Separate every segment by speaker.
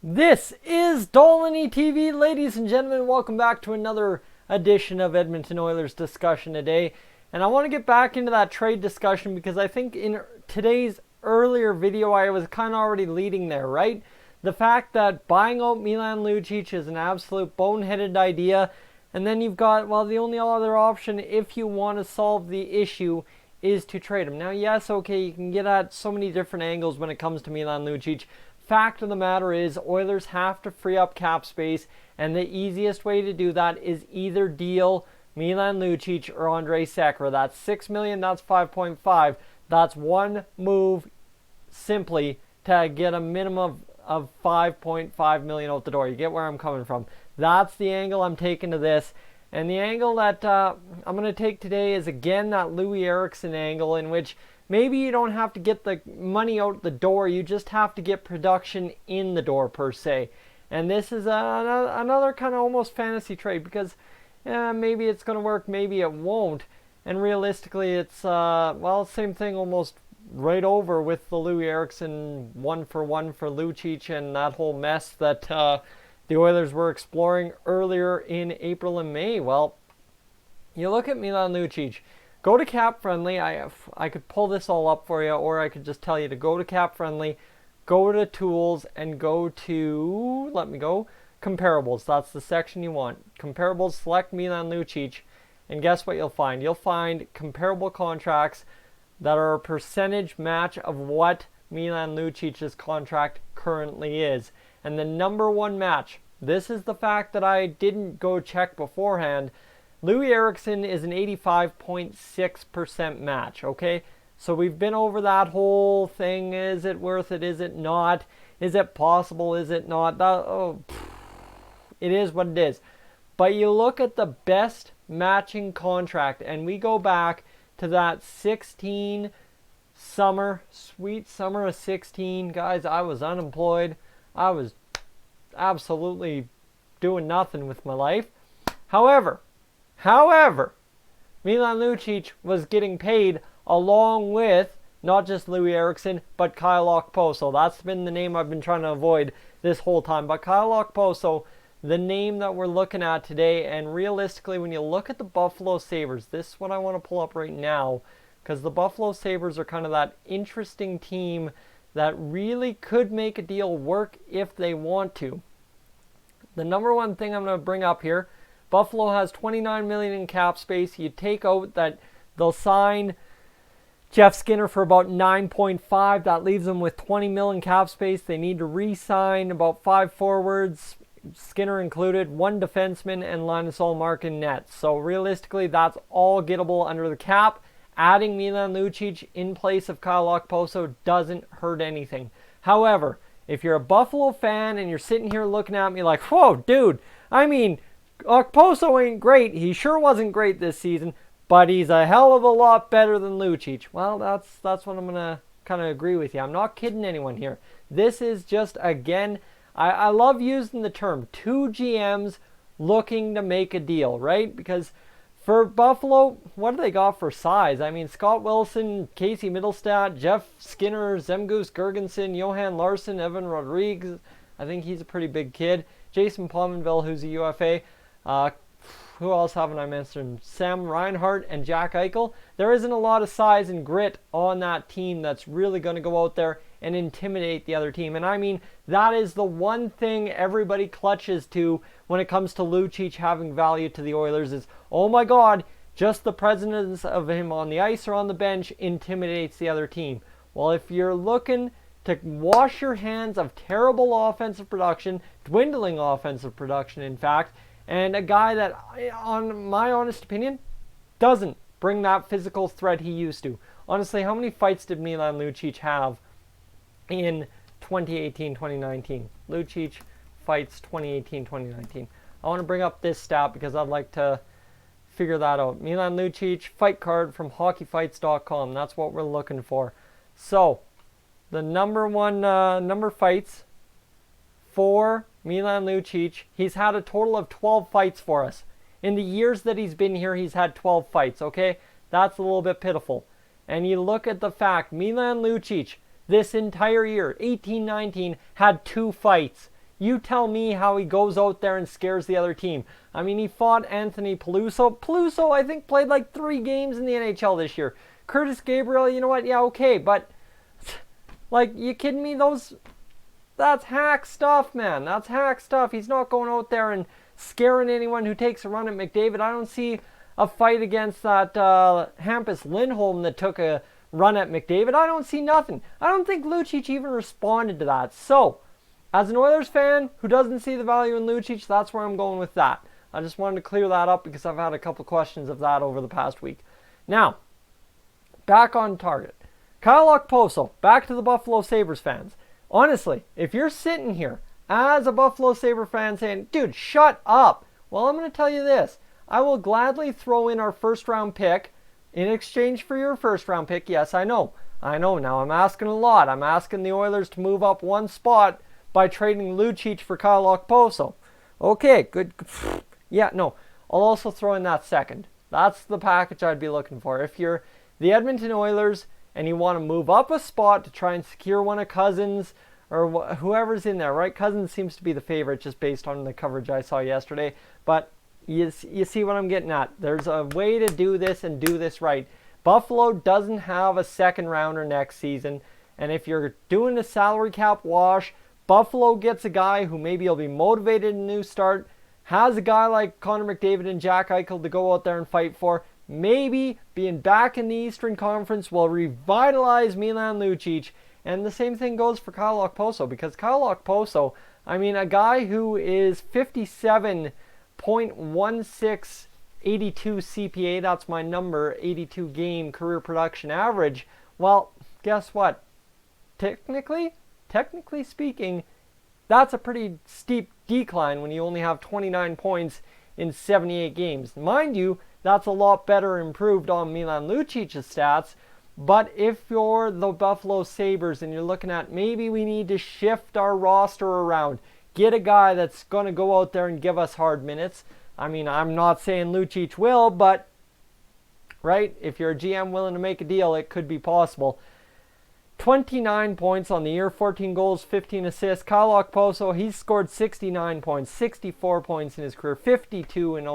Speaker 1: This is Dolynny TV, ladies and gentlemen. Welcome back to another edition of Edmonton Oilers discussion today. And I want to get back into that trade discussion because I think in today's earlier video I was kind of already leading there, right? The fact that buying out Milan Lucic is an absolute boneheaded idea. And then you've got, well, the only other option if you want to solve the issue is to trade him. Now, yes, okay, you can get at so many different angles when it comes to Milan Lucic. Fact of the matter is, Oilers have to free up cap space, and the easiest way to do that is either deal Milan Lucic or Andrej Sekera. That's $6 million, that's 5.5. That's one move simply to get a minimum of 5.5 million out the door. You get where I'm coming from. That's the angle I'm taking to this. And the angle that I'm going to take today is, again, that Loui Eriksson angle, in which maybe you don't have to get the money out the door. You just have to get production in the door, per se. And this is another kind of almost fantasy trade because maybe it's going to work, maybe it won't. And realistically, it's, well, same thing almost right over with the Loui Eriksson 1-for-1 for Lucic and that whole mess that the Oilers were exploring earlier in April and May. Well, you look at Milan Lucic. Go to Cap Friendly. I could pull this all up for you, or I could just tell you to go to Cap Friendly, go to Tools, and go to, Comparables. That's the section you want. Comparables, select Milan Lucic, and guess what you'll find? You'll find comparable contracts that are a percentage match of what Milan Lucic's contract currently is. And the number one match, this is the fact that I didn't go check beforehand, Loui Eriksson is an 85.6% match, okay? So we've been over that whole thing. Is it worth it? Is it not? Is it possible? Is it not? It is what it is. But you look at the best matching contract, and we go back to that 16 summer, sweet summer of 16. Guys, I was unemployed. I was absolutely doing nothing with my life. However, Milan Lucic was getting paid along with not just Loui Eriksson, but Kyle Okposo. That's been the name I've been trying to avoid this whole time. But Kyle Okposo, the name that we're looking at today, and realistically, when you look at the Buffalo Sabres, this is what I want to pull up right now, because the Buffalo Sabres are kind of that interesting team that really could make a deal work if they want to. The number one thing I'm going to bring up here, Buffalo has $29 million in cap space. You take out that they'll sign Jeff Skinner for about 9.5. That leaves them with $20 million cap space. They need to re-sign about 5 forwards, Skinner included, 1 defenseman, and Linus Ullmark in net. So realistically, that's all gettable under the cap. Adding Milan Lucic in place of Kyle Okposo doesn't hurt anything. However, if you're a Buffalo fan and you're sitting here looking at me like, whoa, dude, I mean, Okposo ain't great. He sure wasn't great this season, but he's a hell of a lot better than Lucic. Well, that's what I'm going to kind of agree with you. I'm not kidding anyone here. This is just, again, I love using the term, 2 GMs looking to make a deal, right? Because for Buffalo, what do they got for size? I mean, Scott Wilson, Casey Middlestat, Jeff Skinner, Zemgus Girgensson, Johan Larsson, Evan Rodriguez. I think he's a pretty big kid. Jason Pominville, who's a UFA. Who else haven't I mentioned? Sam Reinhart and Jack Eichel. There isn't a lot of size and grit on that team that's really going to go out there and intimidate the other team. And I mean, that is the one thing everybody clutches to when it comes to Lucic having value to the Oilers is, oh my God, just the presence of him on the ice or on the bench intimidates the other team. Well, if you're looking to wash your hands of terrible offensive production, dwindling offensive production, in fact, and a guy that, on my honest opinion, doesn't bring that physical threat he used to. Honestly, how many fights did Milan Lucic have in 2018-2019? Lucic fights 2018-2019. I want to bring up this stat because I'd like to figure that out. Milan Lucic fight card from hockeyfights.com. That's what we're looking for. So, the number fights for Milan Lucic, he's had a total of 12 fights for us. In the years that he's been here, he's had 12 fights, okay? That's a little bit pitiful. And you look at the fact, Milan Lucic, this entire year, 18-19, had 2 fights. You tell me how he goes out there and scares the other team. I mean, he fought Anthony Peluso. Peluso, I think, played like 3 games in the NHL this year. Curtis Gabriel, you know what? Yeah, okay, but like, you kidding me? That's hack stuff, man. That's hack stuff. He's not going out there and scaring anyone who takes a run at McDavid. I don't see a fight against that Hampus Lindholm that took a run at McDavid. I don't see nothing. I don't think Lucic even responded to that. So, as an Oilers fan who doesn't see the value in Lucic, that's where I'm going with that. I just wanted to clear that up because I've had a couple questions of that over the past week. Now, back on target. Kyle Okposo, back to the Buffalo Sabres fans. Honestly, if you're sitting here as a Buffalo Sabre fan saying, dude, shut up. Well, I'm going to tell you this. I will gladly throw in our first round pick in exchange for your first round pick. Yes, I know. Now I'm asking a lot. I'm asking the Oilers to move up 1 spot by trading Lucic for Kyle Okposo. Okay, good. Yeah, no. I'll also throw in that second. That's the package I'd be looking for. If you're the Edmonton Oilers and you want to move up a spot to try and secure one of Cousins or whoever's in there, right? Cousins seems to be the favorite just based on the coverage I saw yesterday. But you see what I'm getting at. There's a way to do this and do this right. Buffalo doesn't have a second rounder next season. And if you're doing a salary cap wash, Buffalo gets a guy who maybe will be motivated in a new start, has a guy like Connor McDavid and Jack Eichel to go out there and fight for. Maybe being back in the Eastern Conference will revitalize Milan Lucic. And the same thing goes for Kyle Okposo, because Kyle Okposo, I mean, a guy who is 57.16 82 CPA, that's my number, 82 game career production average. Well, guess what? Technically speaking, that's a pretty steep decline when you only have 29 points in 78 games. Mind you, that's a lot better improved on Milan Lucic's stats. But if you're the Buffalo Sabres and you're looking at maybe we need to shift our roster around, get a guy that's going to go out there and give us hard minutes. I mean, I'm not saying Lucic will, but, right, if you're a GM willing to make a deal, it could be possible. 29 points on the year, 14 goals, 15 assists. Kyle Okposo, he's scored 69 points, 64 points in his career, 52 in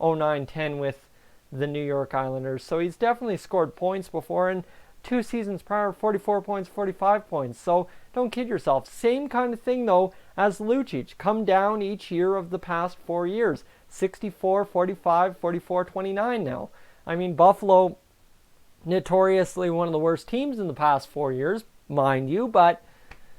Speaker 1: 09-10 with the New York Islanders. So he's definitely scored points before, and 2 seasons prior, 44 points, 45 points. So don't kid yourself. Same kind of thing, though, as Lucic. Come down each year of the past 4 years. 64, 45, 44, 29 now. I mean, Buffalo, notoriously one of the worst teams in the past 4 years, mind you, but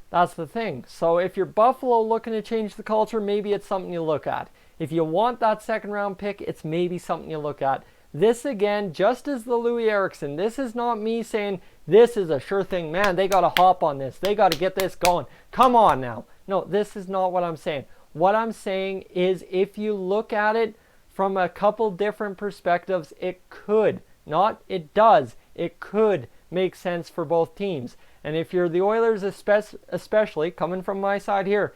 Speaker 1: that's the thing. So if you're Buffalo looking to change the culture, maybe it's something you look at. If you want that second round pick, it's maybe something you look at. This again, just as the Louis Eriksson, this is not me saying this is a sure thing. Man, they got to hop on this. They got to get this going. Come on now. No, this is not what I'm saying. What I'm saying is if you look at it from a couple different perspectives, it could, not it does, it could make sense for both teams. And if you're the Oilers especially, coming from my side here,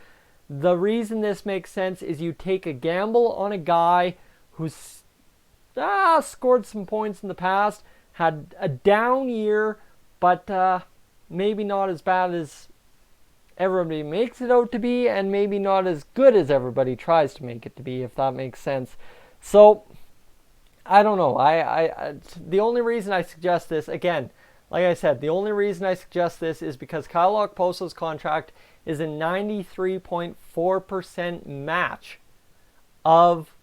Speaker 1: the reason this makes sense is you take a gamble on a guy who's scored some points in the past, had a down year, but maybe not as bad as everybody makes it out to be, and maybe not as good as everybody tries to make it to be, if that makes sense. So, I don't know. I the only reason I suggest this, again, like I said, the only reason I suggest this is because Kyle Okposo's contract is a 93.4% match of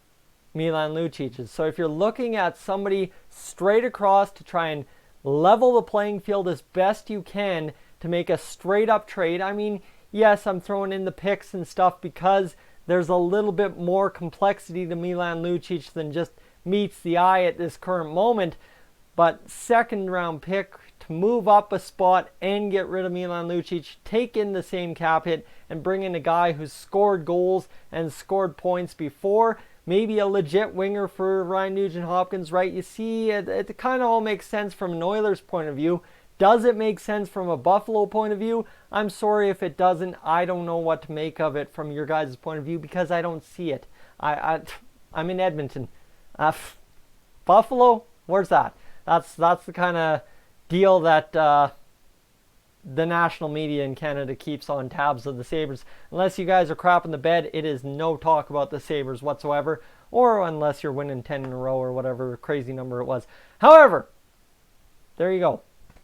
Speaker 1: Milan Lucic's. So if you're looking at somebody straight across to try and level the playing field as best you can to make a straight up trade, I mean, yes, I'm throwing in the picks and stuff because there's a little bit more complexity to Milan Lucic than just meets the eye at this current moment. But second round pick to move up a spot and get rid of Milan Lucic, take in the same cap hit and bring in a guy who's scored goals and scored points before. Maybe a legit winger for Ryan Nugent-Hopkins, right? You see, it kind of all makes sense from an Oilers point of view. Does it make sense from a Buffalo point of view? I'm sorry if it doesn't. I don't know what to make of it from your guys' point of view because I don't see it. I'm in Edmonton. Buffalo? Where's that? That's the kind of deal that the national media in Canada keeps on tabs of the Sabres. Unless you guys are crapping the bed, it is no talk about the Sabres whatsoever, or unless you're winning 10 in a row or whatever crazy number it was. However, there you go.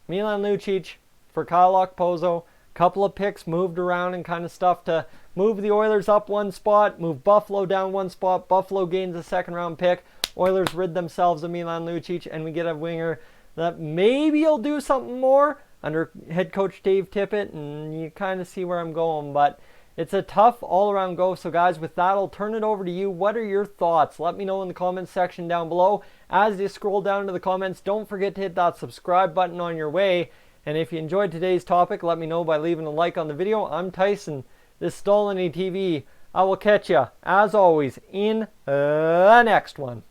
Speaker 1: Milan Lucic for Kyle Okposo. Couple of picks moved around and kind of stuff to move the Oilers up one spot, move Buffalo down one spot. Buffalo gains a second-round pick. Oilers rid themselves of Milan Lucic, and we get a winger that maybe will do something more under head coach Dave Tippett, and you kind of see where I'm going, but it's a tough all-around go. So guys, with that, I'll turn it over to you. What are your thoughts? Let me know in the comments section down below. As you scroll down to the comments, don't forget to hit that subscribe button on your way. And if you enjoyed today's topic, let me know by leaving a like on the video. I'm Tyson. This is Dolynny TV. I will catch you, as always, in the next one.